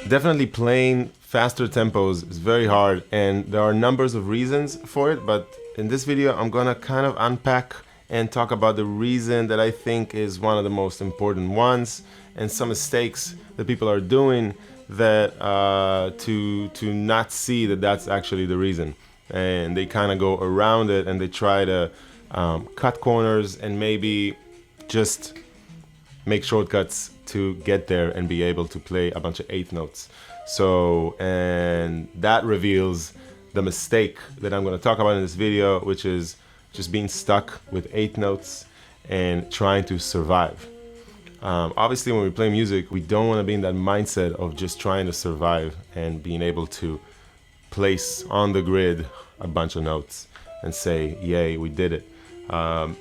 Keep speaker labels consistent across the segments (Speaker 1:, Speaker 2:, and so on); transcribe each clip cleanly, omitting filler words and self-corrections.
Speaker 1: Definitely playing faster tempos is very hard, and there are numbers of reasons for it, but in this video I'm gonna kind of unpack and talk about the reason that I think is one of the most important ones, and some mistakes that people are doing that to not see that that's actually the reason, and they kind of go around it and they try to cut corners and maybe just make shortcuts to get there and be able to play a bunch of eighth notes. So, and that reveals the mistake that I'm going to talk about in this video, which is just being stuck with eighth notes and trying to survive. Obviously, when we play music, we don't want to be in that mindset of just trying to survive and being able to place on the grid a bunch of notes and say, yay, we did it.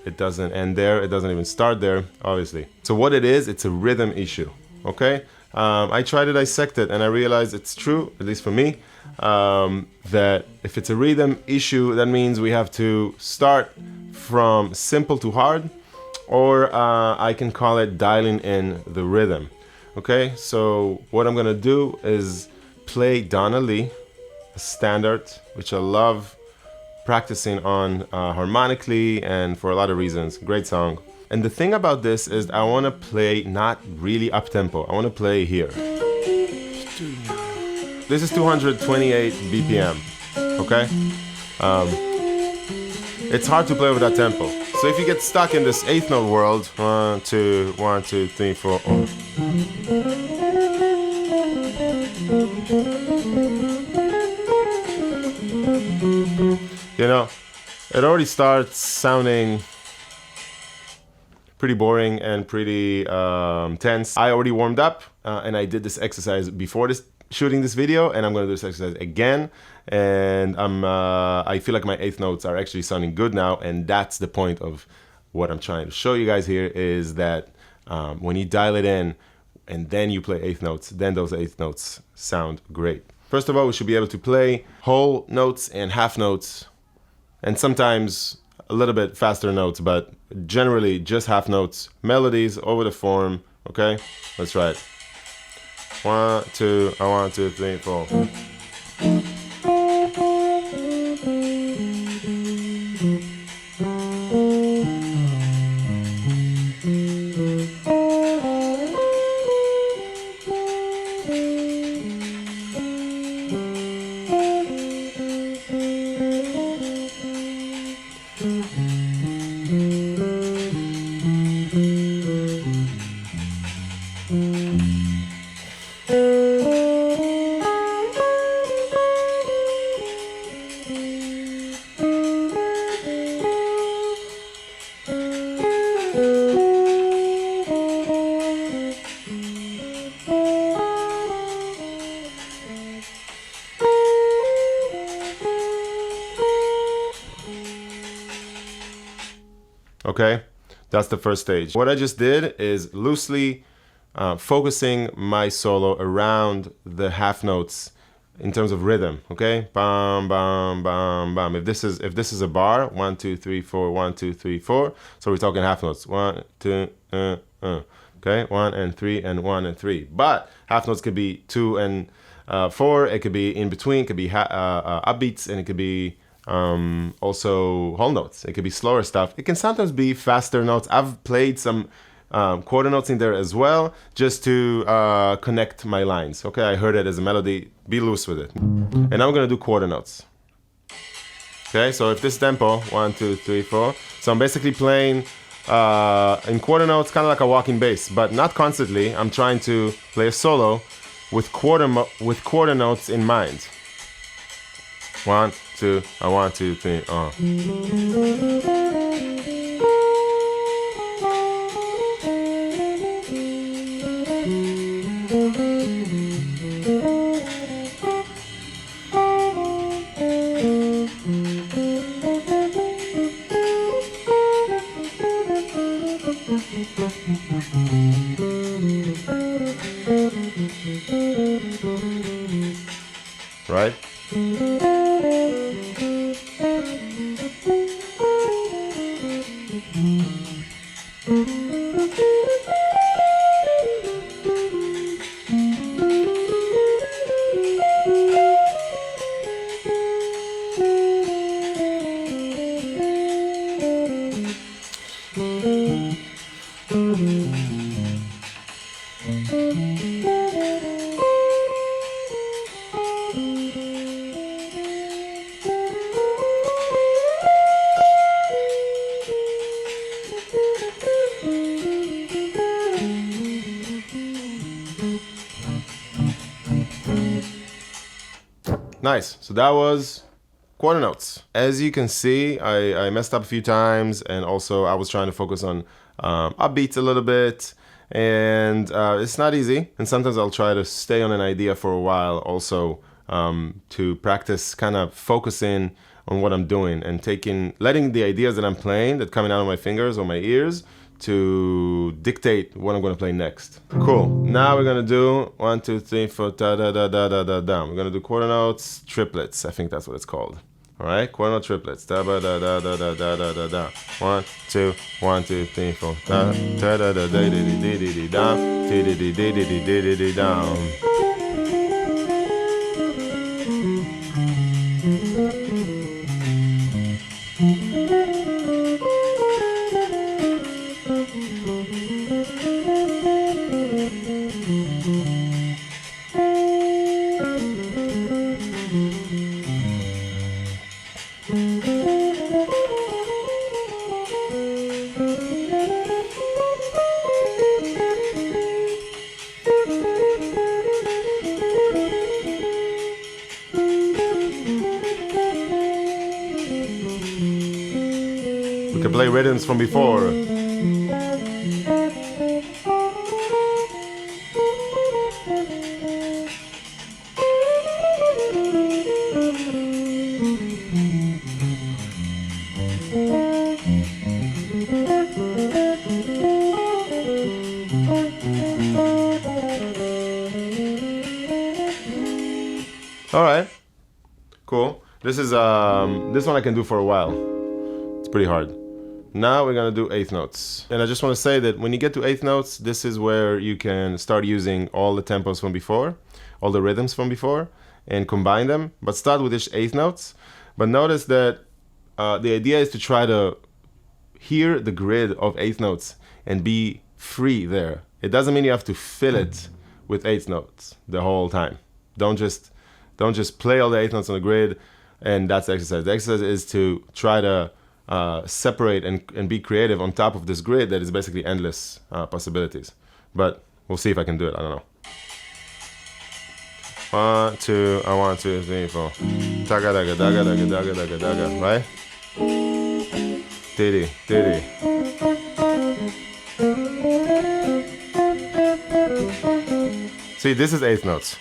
Speaker 1: It doesn't end there, it doesn't even start there, obviously. So what it is, it's a rhythm issue, okay? I tried to dissect it and I realized it's true, at least for me, that if it's a rhythm issue, that means we have to start from simple to hard, or I can call it dialing in the rhythm, okay? So what I'm gonna do is play Donna Lee, a standard, which I love practicing on harmonically and for a lot of reasons. Great song. And the thing about this is I want to play not really up tempo. I want to play here. This is 228 BPM, okay? It's hard to play with that tempo. So if you get stuck in this eighth note world, 1, 2, 1, 2, 3, 4, oh. You know, it already starts sounding pretty boring and pretty tense. I already warmed up and I did this exercise before shooting this video, and I'm gonna do this exercise again. And I feel like my eighth notes are actually sounding good now, and that's the point of what I'm trying to show you guys here, is that when you dial it in and then you play eighth notes, then those eighth notes sound great. First of all, we should be able to play whole notes and half notes, and sometimes a little bit faster notes, but generally just half notes, melodies over the form, okay? Let's try it. 1, 2, 1, 2, 3, 4. Okay, that's the first stage. What I just did is loosely focusing my solo around the half notes in terms of rhythm. Okay, bam, bam, bam, bam. If this is a bar, 1, 2, 3, 4, 1, 2, 3, 4. So we're talking half notes. 1, 2, okay, 1 and 3 and 1 and 3. But half notes could be 2 and 4. It could be in between. It could be upbeats, and it could be also whole notes. It could be slower stuff. It can sometimes be faster notes. I've played some quarter notes in there as well, just to connect my lines. Okay, I heard it as a melody. Be loose with it. And now I'm gonna do quarter notes. Okay, so if this tempo, 1, 2, 3, 4. So I'm basically playing in quarter notes, kind of like a walking bass, but not constantly. I'm trying to play a solo with quarter notes in mind. 1, 2, 1, 2, 3, right? Nice. So that was quarter notes. As you can see, I messed up a few times, and also I was trying to focus on upbeats a little bit, and it's not easy. And sometimes I'll try to stay on an idea for a while also, to practice kind of focusing on what I'm doing and letting the ideas that I'm playing, that coming out of my fingers or my ears, to dictate what I'm gonna play next. Cool. Now we're gonna do 1, 2, 3, 4, da da da da da da da. We're gonna do quarter notes, triplets. I think that's what it's called. All right, quarter note triplets. Da da da da da da da da da da. 1, 2, 1, 2, 3, 4. Da da da da da da da da da da da da da. We can play rhythms from before. All right, cool. This one I can do for a while. It's pretty hard. Now we're gonna do eighth notes. And I just wanna say that when you get to eighth notes, this is where you can start using all the tempos from before, all the rhythms from before, and combine them, but start with just eighth notes. But notice that the idea is to try to hear the grid of eighth notes and be free there. It doesn't mean you have to fill it with eighth notes the whole time. Don't just play all the eighth notes on the grid and that's the exercise. The exercise is to try to separate and be creative on top of this grid that is basically endless possibilities. But we'll see if I can do it. I don't know. 1, 2, 1, 2, 3, 4. Daga daga daga daga daga daga daga. Right? Diddy diddy. See, this is eighth notes.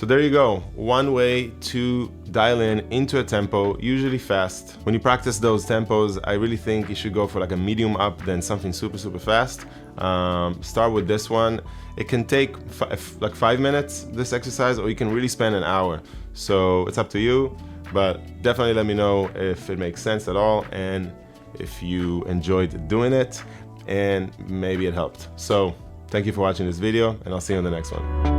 Speaker 1: there you go, one way to dial in into a tempo, usually fast. When you practice those tempos, I really think you should go for like a medium up than something super fast. Start with this one. It can take like 5 minutes, this exercise, or you can really spend an hour. So it's up to you, but definitely let me know if it makes sense at all and if you enjoyed doing it and maybe it helped. So thank you for watching this video, and I'll see you in the next one.